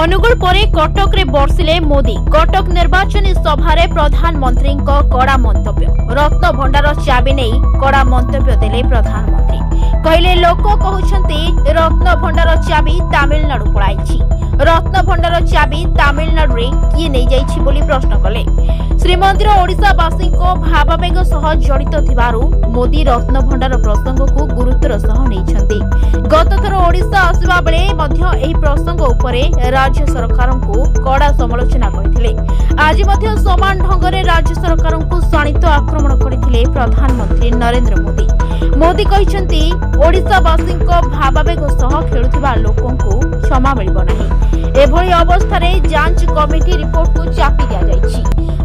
अनुगुल परे कटक रे बर्षिले मोदी। कटक निर्वाचन सभारे प्रधानमंत्री कड़ा मंतव्य। रत्न भंडार चाबी नहीं कड़ा मंतव्य देले प्रधानमंत्री। कहले लोक कहउछंती रत्न भंडार चाबी तमिलनाडु पळाइछि। रत्न भंडार चाबी तमिलनाडु रे किए नै जाइछि बोली प्रश्न कले। श्रीमंदिर ओडिशावासी को भावावेग सह जड़ित थिबारु मोदी रत्न भंडार प्रसंग को गुरुत्वर सह नैछंती। गत थर ओडिशा आसीबा बेले मध्य एही प्रसंग उपरे राज्य सरकार को कड़ा समालोचना करथिले। आज मध्य समान ढंगरे राज्य सरकार को शाणित आक्रमण करथिले प्रधानमंत्री नरेंद्र मोदी। मोदी कहिसंती ओडिशावासी को भावावेग सह खेलुथिबा लोकन को क्षमा मिलिबो नाही। एभଳି अवस्था जांच कमिटी रिपोर्ट को चापी दिया जाइछि।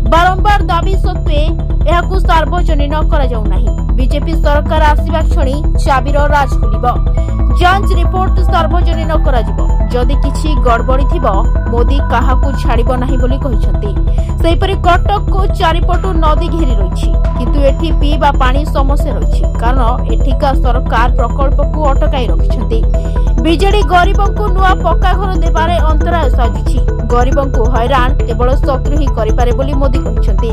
बारंबार दाबी सत्वे एहाकु सार्वजनिक करा जाउ नाही। बीजेपी सरकार आसीबा क्षणी चाबीर राज खुलिबो। जांच रिपोर्ट सार्वजनिक करा जिवो। जदि किछि गड़बड़ी थिबो मोदी काहाकु छाड़िबो नाही बोली कहिसंती। सेहिपरि कटक को चारिपटु नदी घेरी रहिछि किंतु एठी पीबा पानी समस्या रहिछि कारण एठिका सरकार प्रकल्प को अटकाई रखिछंती। बीजेडी गरीबों को नुआ पक्का घर देबारे अंतराय साजिछि। गरीबों को हैरान केवल शत्रु ही करिपारे बोली मोदी कहिसंती।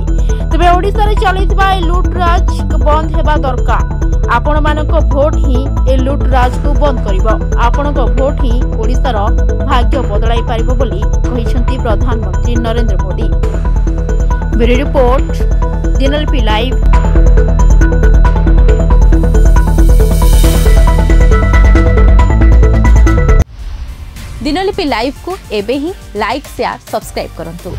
तबे ओडिसा रे चलितबा ए लूटराज बंद हेबा दरकार। आपण मानक भोट ही ए लूटराज को बंद करिवो। आपणक भोट ही ओडिसार भाग्य बदलाई पारिबो बोली कहिसंती प्रधानमंत्री Narendra Modi. Bureau report Dinalipi live. Dinalipi live को एबे ही लाइक शेयर सब्सक्राइब करंतु।